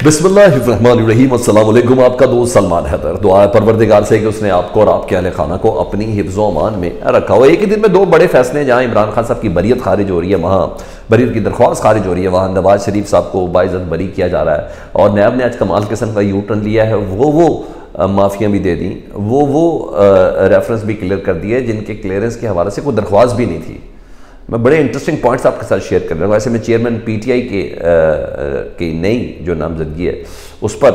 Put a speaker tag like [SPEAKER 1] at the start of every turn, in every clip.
[SPEAKER 1] बिस्मिल्लाहिर्रहमानिर्रहीम, अस्सलाम वालेकुम। आपका दोस्त सलमान हैदर। दुआ है परवरदिगार से कि उसने आपको और आपके अहले खाना को अपनी हिफ्ज़ व अमान में रखा हो। एक ही दिन में दो बड़े फैसले, जहाँ इमरान खान साहब की बरीयत खारिज हो रही है, वहाँ बरीयत की दरख्वास्त खारिज हो रही है, वहाँ नवाज शरीफ साहब को बाइज़्ज़त बरी किया जा रहा है। और नैब ने आज कमाल किस्म का यू टर्न लिया है। वो माफ़ियाँ भी दे दी, वो रेफरेंस भी क्लियर कर दिए जिनके क्लियरेंस के हवाले से कोई दरख्वास्त भी नहीं थी। मैं बड़े इंटरेस्टिंग पॉइंट्स आपके साथ शेयर कर रहा हूँ। ऐसे में चेयरमैन पीटीआई की नई जो नामजदगी है उस पर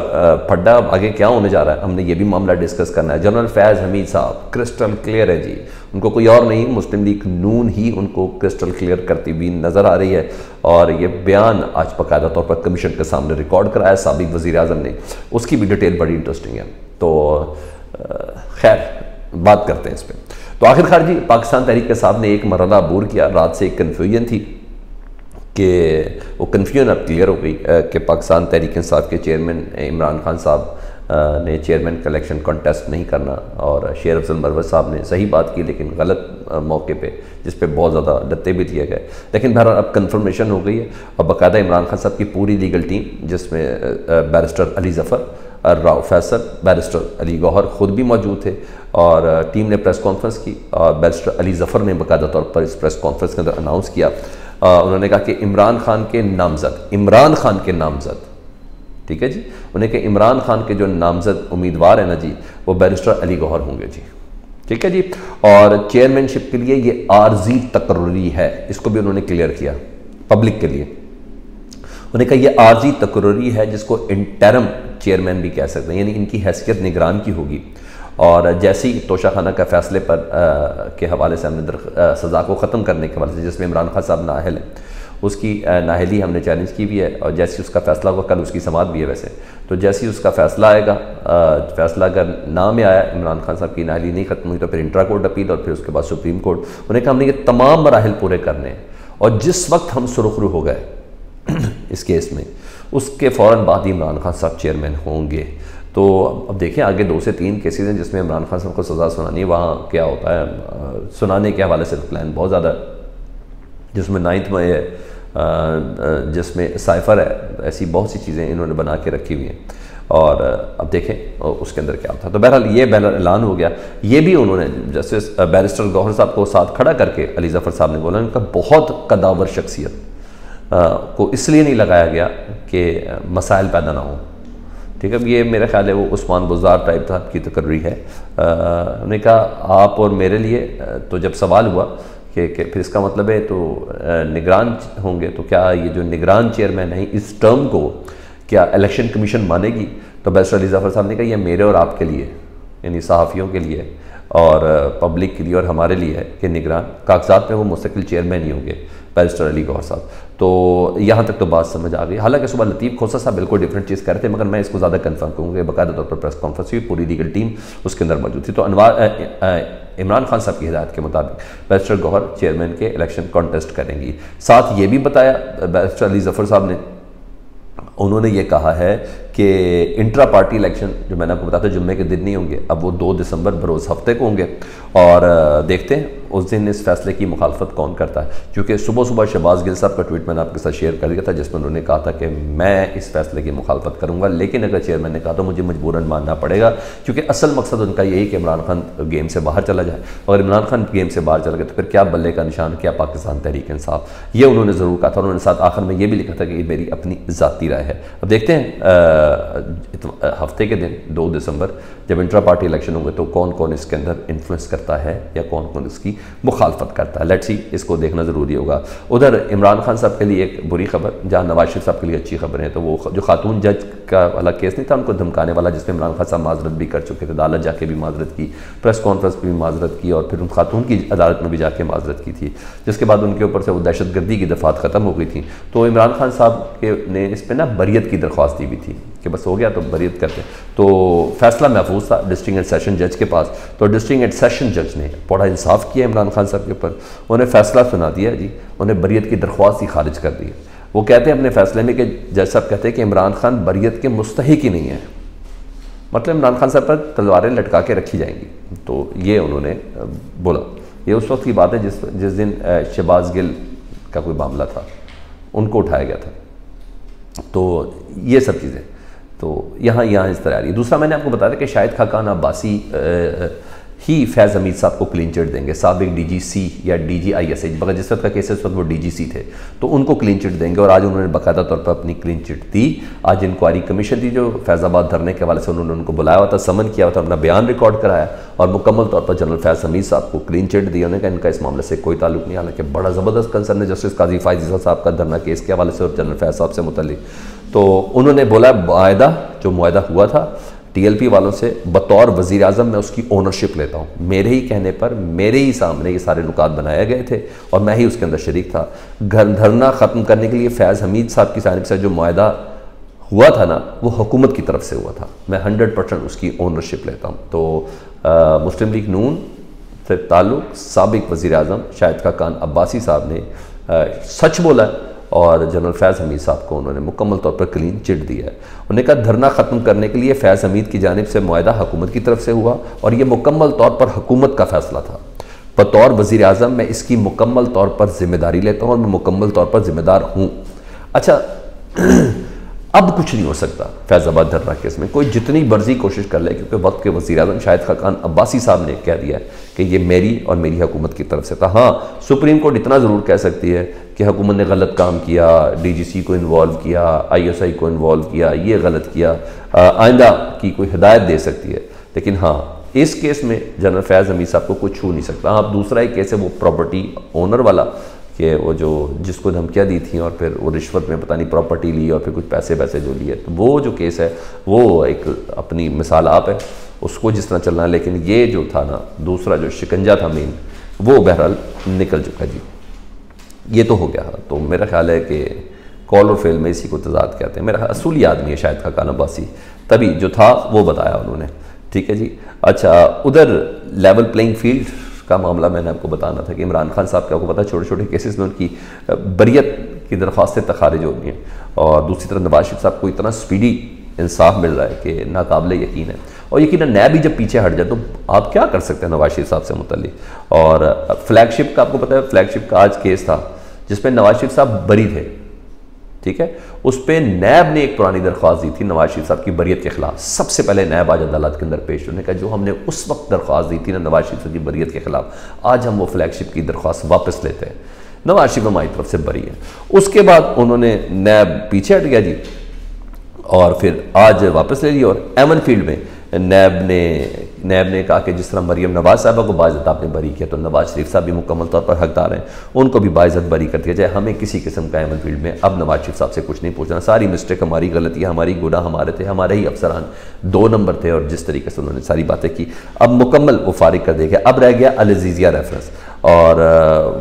[SPEAKER 1] फड्डा आगे क्या होने जा रहा है, हमने ये भी मामला डिस्कस करना है। जनरल फैज़ हमीद साहब क्रिस्टल क्लियर है जी, उनको कोई और नहीं, मुस्लिम लीग नून ही उनको क्रिस्टल क्लियर करती हुई नज़र आ रही है। और ये बयान आज बाकायदा तौर पर कमीशन के सामने रिकॉर्ड कराया साबिक वज़ीर आज़म ने, उसकी भी डिटेल बड़ी इंटरेस्टिंग है। तो खैर बात करते हैं इस पर। तो आखिरकार जी पाकिस्तान तहरीक के साहब ने एक मरहला अबूर किया। रात से एक कन्फ्यूजन थी कि वो कन्फ्यूजन अब क्लियर हो गई कि पाकिस्तान तहरीक इंसाफ के चेयरमैन इमरान खान साहब ने चेयरमैन का इलेक्शन कॉन्टेस्ट नहीं करना, और शेर अफजल मरवत साहब ने सही बात की लेकिन गलत मौके पे, जिस पे बहुत ज़्यादा डत्ते भी दिए गए। लेकिन बहरहाल अब कन्फर्मेशन हो गई है और बाकायदा इमरान खान साहब की पूरी लीगल टीम, जिसमें बैरिस्टर अली ज़फ़र, राव फैसल, बैरिस्टर अली गौहर ख़ुद भी मौजूद थे, और टीम ने प्रेस कॉन्फ्रेंस की। और बैरिस्टर अली ज़फ़र ने बाकायदा तौर पर इस प्रेस कॉन्फ्रेंस के अंदर अनाउंस किया, उन्होंने कहा कि इमरान खान के नामज़द, ठीक है जी, उन्हें कि इमरान खान के जो नामज़द उम्मीदवार हैं ना जी, वो बैरिस्टर अली गौहर होंगे जी, ठीक है जी। और चेयरमैनशिप के लिए ये आर्जी तकर्री है, इसको भी उन्होंने क्लियर किया पब्लिक के लिए। उन्होंने कहा ये आर्जी तकर्री है जिसको इंटरम चेयरमैन भी कह सकते हैं, यानी इनकी हैसियत निगरान की होगी। और जैसे ही तोशाखाना का फैसले पर के हवाले से हमने सज़ा को ख़त्म करने के हवाले से, जिसमें इमरान खान साहब नाअहल हैं, उसकी नाअहली हमने चैलेंज की भी है। और जैसे ही उसका फ़ैसला होगा, कल उसकी समाअत भी है वैसे, तो जैसे ही उसका फ़ैसला आएगा, फ़ैसला अगर ना में आया, इमरान खान साहब की नाअहली नहीं ख़त्म हुई, तो फिर इंट्रा कोर्ट अपील और फिर उसके बाद सुप्रीम कोर्ट। उन्हें कहा हमने ये तमाम मराहिल पूरे करने हैं, और जिस वक्त हम सुरखरू हो गए इस केस में, उसके फ़ौरन बाद ही इमरान खान साहब चेयरमैन होंगे। तो अब देखें आगे 2 से 3 केसेस हैं जिसमें इमरान खान साहब को सज़ा सुनानी है, वहाँ क्या होता है। सुनाने के हवाले से प्लान बहुत ज़्यादा है, जिसमें 9th में है, जिसमें साइफ़र है, ऐसी बहुत सी चीज़ें इन्होंने बना के रखी हुई हैं। और अब देखें उसके अंदर क्या था। तो बहरहाल ये ऐलान हो गया। ये भी उन्होंने जैसे बैरिस्टर गौहर साहब को साथ खड़ा करके अली ज़फ़र साहब ने बोला, उनका बहुत कदावर शख्सियत को इसलिए नहीं लगाया गया कि मसाइल पैदा ना हो, ठीक है। ये मेरा ख्याल है वो उस्मान बुज़दार टाइप था की तकर्री है। उन्होंने कहा आप और मेरे लिए, तो जब सवाल हुआ कि फिर इसका मतलब है तो निगरान होंगे, तो क्या ये जो निगरान चेयरमैन है इस टर्म को क्या इलेक्शन कमीशन मानेगी? तो बैरिस्टर अली ज़फ़र साहब ने कहा ये मेरे और आपके लिए, यानी सहाफ़ियों के लिए और पब्लिक के लिए और हमारे लिए है कि निगरान कागजात में वो मुस्तकिल चेयरमैन ही होंगे, बैरिस्टर अली गौहर साहब। तो यहाँ तक तो बात समझ आ गई। हालांकि सुबह लतीफ़ खोसा साहब बिल्कुल डिफरेंट चीज़ कर रहे थे, मगर मैं इसको ज़्यादा कंफर्म करूँगा। बाकायदा तौर पर प्रेस कॉन्फ्रेंस हुई, पूरी लीगल टीम उसके अंदर मौजूद थी। तो इमरान खान साहब की हिदायत के मुताबिक बैरिस्टर गौहर चेयरमैन के इलेक्शन कॉन्टेस्ट करेंगी। साथ ये भी बताया बैरिस्टर अली ज़फ़र साहब ने, उन्होंने ये कहा है कि इंट्रा पार्टी इलेक्शन जो मैंने आपको बताया था जुम्मे के दिन नहीं होंगे, अब वो 2 दिसंबर बरोज़ हफ्ते को होंगे। और देखते हैं उस दिन इस फैसले की मुखालफत कौन करता है, क्योंकि सुबह सुबह शहबाज गिल साहब का ट्वीट मैंने आपके साथ शेयर कर दिया था, जिसमें उन्होंने कहा था कि मैं इस फैसले की मुखालफत करूँगा, लेकिन अगर चेयरमैन ने कहा तो मुझे मजबूरन मानना पड़ेगा, क्योंकि असल मकसद उनका यही कि इमरान खान गेम से बाहर चला जाए। और इमरान खान गेम से बाहर चला गया तो फिर क्या बल्ले का निशान, क्या पाकिस्तान तहरीक इंसाफ, ये उन्होंने ज़रूर कहा था। उन्होंने साथ आखिर में ये भी लिखा था कि ये मेरी अपनी ज़ाती राय है। अब देखते हैं हफ्ते के दिन 2 दिसंबर जब इंट्रा पार्टी इलेक्शन होंगे तो कौन कौन इसके अंदर इन्फ्लुएंस करता है या कौन कौन इसकी मुखालफत करता है। लेट्स सी, इसको देखना ज़रूरी होगा। उधर इमरान खान साहब के लिए एक बुरी खबर, जहाँ नवाज शरीफ साहब के लिए अच्छी खबर है। तो वो जो खातून जज का वाला केस नहीं था उनको धमकाने वाला, जिसमें इमरान खान साहब माजरत भी कर चुके थे, अदालत जाके भी माजरत की, प्रेस कॉन्फ्रेंस पर भी माजरत की, और फिर उन खातून की अदालत में भी जाके माजरत की थी, जिसके बाद उनके ऊपर से वो दहशतगर्दी की दफ़ात ख़त्म हो गई थी। तो इमरान खान साहब ने इस पर ना बरियत की दरख्वास्त दी हुई थी कि बस हो गया तो बरियत करते। तो फैसला महफूज था डिस्ट्रिक्ट एंड सेशन जज के पास। तो डिस्ट्रिक्ट एंड सेशन जज ने बड़ा इंसाफ किया इमरान खान साहब के ऊपर, उन्हें फैसला सुना दिया जी, उन्हें बरियत की दरख्वास्त ही खारिज कर दी। वो कहते हैं अपने फैसले में कि जज साहब कहते हैं कि इमरान खान बरियत के मुस्तहिक ही नहीं है, मतलब इमरान खान साहब पर तलवारें लटका के रखी जाएंगी। तो ये उन्होंने बोला। ये उस वक्त की बात है जिस दिन शहबाज गिल का कोई मामला था, उनको उठाया गया था। तो ये सब चीज़ें तो यहाँ इस तरह आ रही है। दूसरा मैंने आपको बताया था कि शाहिद खाकान अब्बासी ही फैज़ हमीद साहब को क्लीन चिट देंगे, साबिक DGC या DGISH मगर जिस वक्त का केस है उस वक्त वो DGC थे, तो उनको क्लीन चिट देंगे। और आज उन्होंने बाकायदा तौर पर अपनी क्लीन चिट दी। आज इंक्वायरी कमीशन थी जो फैज़ाबाद धरने के हवाले से उन्होंने उनको बुलाया हुआ था, समन किया हुआ था, अपना बयान रिकॉर्ड कराया और मुकम्मल तौर पर जनरल फैज़ हमीद साहब को क्लीन चिट दी। उन्होंने कहा इनका इस मामले से कोई ताल्लुक नहीं। हालांकि बड़ा ज़बरदस्त कंसर्न है जस्टिस काजी फ़ायज़ साहब का धरना केस के हवाले से और जनरल फैज़ साहब से मुतल्लिक। तो उन्होंने बोला मुआहदा जो मुआहदा हुआ था TLP वालों से, बतौर वज़ीर आज़म मैं उसकी ओनरशिप लेता हूँ। मेरे ही कहने पर मेरे ही सामने ये सारे नुकात बनाए गए थे और मैं ही उसके अंदर शरीक था। धरना ख़त्म करने के लिए फैज़ हमीद साहब की जानिब से जो मुआहदा हुआ था ना, वो हुकूमत की तरफ से हुआ था। मैं 100% उसकी ओनरशिप लेता हूँ। तो मुस्लिम लीग नून से ताल्लुक़ साबिक वज़ीर आज़म शाहिद खाकान अब्बासी साहब ने सच बोला और जनरल फैज़ हमीद साहब को उन्होंने मुकम्मल तौर पर क्लीन चिट दिया है। उन्होंने कहा धरना ख़त्म करने के लिए फैज़ हमीद की जानिब से मुआहदा हुकूमत की तरफ से हुआ और ये मुकम्मल तौर पर हुकूमत का फ़ैसला था। बतौर वज़ीर आज़म मैं इसकी मुकम्मल तौर पर ज़िम्मेदारी लेता हूँ और मैं मुकम्मल तौर पर ज़िम्मेदार हूँ। अच्छा अब कुछ नहीं हो सकता फैज़ाबाद धरना केस में, कोई जितनी मर्जी कोशिश कर ले, क्योंकि वक्त के वज़ीर आज़म शाहिद खाकान अब्बासी साहब ने कह दिया है कि ये मेरी और मेरी हुकूमत की तरफ से था। हाँ, सुप्रीम कोर्ट इतना ज़रूर कह सकती है कि हुकूमत ने गलत काम किया, DGC को इन्वॉल्व किया, ISI को इन्वॉल्व किया, ये गलत किया, आइंदा की कोई हिदायत दे सकती है। लेकिन हाँ, इस केस में जनरल फैज़ हमीद साहब को कुछ छू नहीं सकता। हाँ, दूसरा एक केस है वो प्रॉपर्टी ओनर वाला, कि वो जो जिसको धमकियाँ दी थी और फिर वो रिश्वत में पता नहीं प्रॉपर्टी ली और फिर कुछ पैसे जो लिए, तो वो जो केस है वो एक अपनी मिसाल आप है, उसको जिस तरह चलना है। लेकिन ये जो था ना दूसरा जो शिकंजा था मेन, वो बहरहाल निकल चुका जी, ये तो हो गया। तो मेरा ख्याल है कि कॉल और फेल में इसी को तजाद कहते हैं। मेरा असूली आदमी है शाहिद खाकान अब्बासी, तभी जो था वो बताया उन्होंने। ठीक है जी। अच्छा, उधर लेवल प्लेइंग फील्ड का मामला मैंने आपको बताना था कि इमरान खान साहब के आपको पता है छोटे छोटे केसेस में उनकी बरियत की दरख्वास्तें तखारिज हो रही हैं और दूसरी तरफ नवाज शरीफ साहब को इतना स्पीडी इंसाफ मिल रहा है कि नाकाबिले यकीन है। और यकीन नैब भी जब पीछे हट जाए तो आप क्या कर सकते हैं नवाज शरीफ साहब से मुतल्लिक। और फ्लैगशिप का आपको पता है, फ्लैगशिप का आज केस था जिसमें नवाज शरीफ साहब बरी थे। ठीक है, उस पर नैब ने एक पुरानी दरख्वास्त दी थी नवाज शरीफ साहब की बरियत के खिलाफ। सबसे पहले नैब आज अदालत के अंदर पेश होने का, जो हमने उस वक्त दरख्वास्त दी थी ना नवाज शरीफ साहब की बरियत के खिलाफ, आज हम वो फ्लैगशिप की दरख्वास्त वापस लेते हैं। नवाज शरीफ हमारी तरफ से बरी है। उसके बाद उन्होंने नैब पीछे हट गया जी और फिर आज वापस ले लिया। और एमन फील्ड में नैब ने कहा कि जिस तरह मरियम नवाज साहबा को बाइज़्ज़त आपने बरी किया तो नवाज शरीफ साहब भी मुकम्मल तौर पर हकदार हैं, उनको भी बाइज़्ज़त बरी कर दिया जाए। हमें किसी किस्म का एमन फील्ड में अब नवाज शरीफ साहब से कुछ नहीं पूछना। सारी मिस्टेक हमारी, गलतियाँ हमारी, गुनाह हमारे थे, हमारे ही अफसरान 2 नंबर थे और जिस तरीके से उन्होंने सारी बातें की अब मुकम्मल वो फारिग कर देगा। अब रह गया अल अज़ीज़िया रेफरेंस और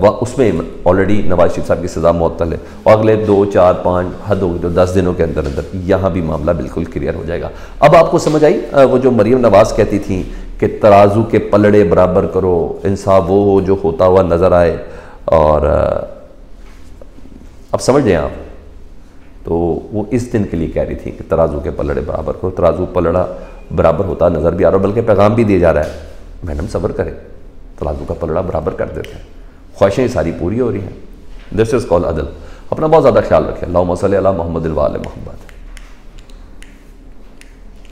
[SPEAKER 1] वह उसमें ऑलरेडी नवाज शरीफ साहब की सज़ा मुअत्तल है और अगले 2, 4, 5 हद होगी तो 10 दिनों के अंदर अंदर यहाँ भी मामला बिल्कुल क्लियर हो जाएगा। अब आपको समझ आई वो जो मरियम नवाज कहती थी कि तराजू के पलड़े बराबर करो, इंसाफ वो हो जो होता हुआ नज़र आए। और अब समझ जाए आप, तो वो इस दिन के लिए कह रही थी कि तराजू के पलड़े बराबर करो, तराजू पलड़ा बराबर होता नज़र भी आ रहा है, बल्कि पैगाम भी दिया जा रहा है मैडम सब्र करें, तराजू का पलड़ा बराबर कर देते हैं, ख्वाहिशें सारी पूरी हो रही हैं। दिस इज़ कॉल्ड अदल। अपना बहुत ज़्यादा ख्याल रखें। अल्लाहुम्मा सल्ली अला मुहम्मद व आले मुहम्मद।